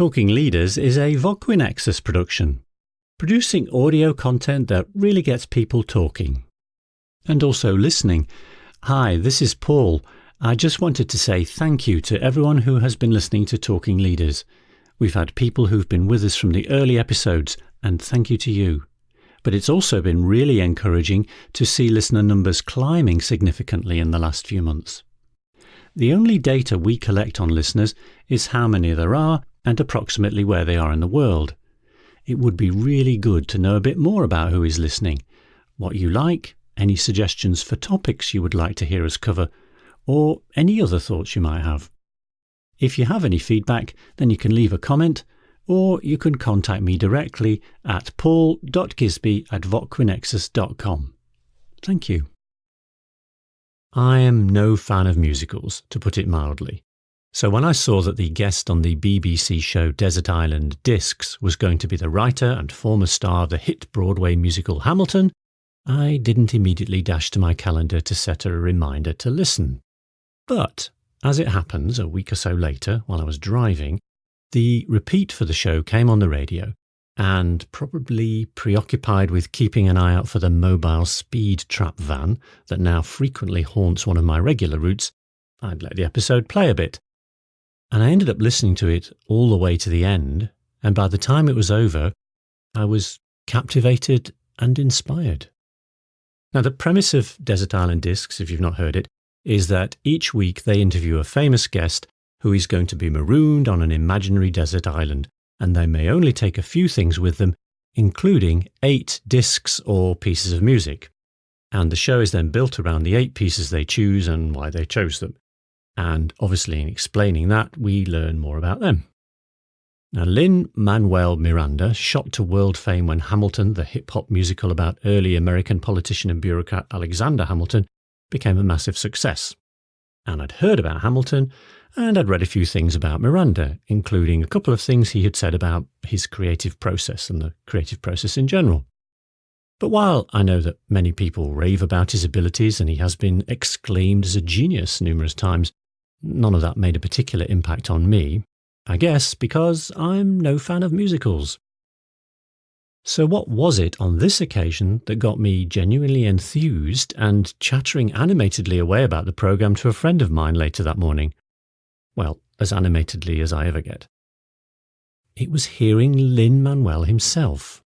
Talking Leaders is a Vodquinexus production, producing audio content that really gets people talking. And also listening. Hi, this is Paul. I just wanted to say thank you to everyone who has been listening to Talking Leaders. We've had people who've been with us from the early episodes, and thank you to you. But it's also been really encouraging to see listener numbers climbing significantly in the last few months. The only data we collect on listeners is how many there are and approximately where they are in the world. It would be really good to know a bit more about who is listening, what you like, any suggestions for topics you would like to hear us cover, or any other thoughts you might have. If you have any feedback, then you can leave a comment, or you can contact me directly at Paul.gisby@vodquinexus.com. Thank you. I am no fan of musicals, to put it mildly. So when I saw that the guest on the BBC show Desert Island Discs was going to be the writer and former star of the hit Broadway musical Hamilton, I didn't immediately dash to my calendar to set a reminder to listen. But, as it happens, a week or so later, while I was driving, the repeat for the show came on the radio, and probably preoccupied with keeping an eye out for the mobile speed trap van that now frequently haunts one of my regular routes, I'd let the episode play a bit. And I ended up listening to it all the way to the end, and by the time it was over, I was captivated and inspired. Now, the premise of Desert Island Discs, if you've not heard it, is that each week they interview a famous guest who is going to be marooned on an imaginary desert island, and they may only take a few things with them, including 8 discs or pieces of music. And the show is then built around the 8 pieces they choose and why they chose them. And obviously in explaining that, we learn more about them. Now, Lin-Manuel Miranda shot to world fame when Hamilton, the hip-hop musical about early American politician and bureaucrat Alexander Hamilton, became a massive success. And I'd heard about Hamilton, and I'd read a few things about Miranda, including a couple of things he had said about his creative process and the creative process in general. But while I know that many people rave about his abilities and he has been exclaimed as a genius numerous times, none of that made a particular impact on me, I guess because I'm no fan of musicals. So what was it on this occasion that got me genuinely enthused and chattering animatedly away about the programme to a friend of mine later that morning? Well, as animatedly as I ever get. It was hearing Lin-Manuel himself.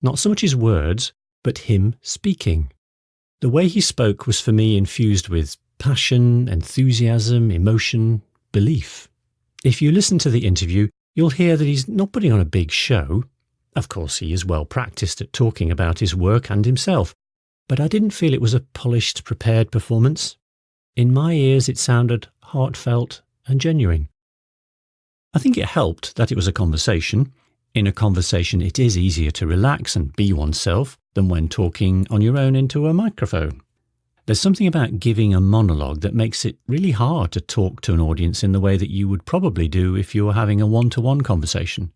Not so much his words, but him speaking. The way he spoke was for me infused with passion, enthusiasm, emotion, belief. If you listen to the interview, you'll hear that he's not putting on a big show. Of course, he is well practiced at talking about his work and himself, but I didn't feel it was a polished, prepared performance. In my ears, it sounded heartfelt and genuine. I think it helped that it was a conversation. In a conversation, it is easier to relax and be oneself than when talking on your own into a microphone. There's something about giving a monologue that makes it really hard to talk to an audience in the way that you would probably do if you were having a one-to-one conversation.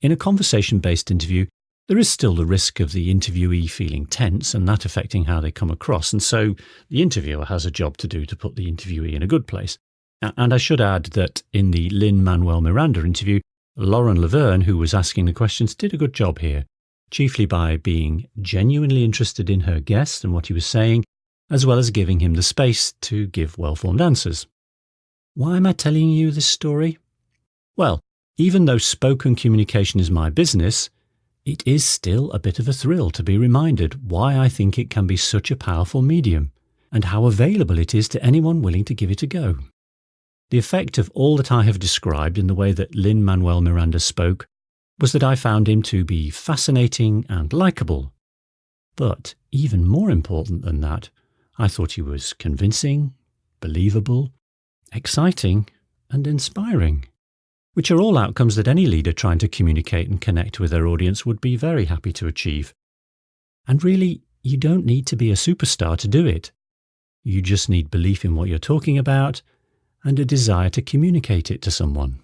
In a conversation-based interview, there is still the risk of the interviewee feeling tense and that affecting how they come across, and so the interviewer has a job to do to put the interviewee in a good place. And I should add that in the Lin-Manuel Miranda interview, Lauren Laverne, who was asking the questions, did a good job here, chiefly by being genuinely interested in her guest and what he was saying, as well as giving him the space to give well-formed answers. Why am I telling you this story? Well, even though spoken communication is my business, it is still a bit of a thrill to be reminded why I think it can be such a powerful medium, and how available it is to anyone willing to give it a go. The effect of all that I have described in the way that Lin-Manuel Miranda spoke was that I found him to be fascinating and likeable. But even more important than that, I thought he was convincing, believable, exciting, and inspiring, which are all outcomes that any leader trying to communicate and connect with their audience would be very happy to achieve. And really, you don't need to be a superstar to do it. You just need belief in what you're talking about and a desire to communicate it to someone.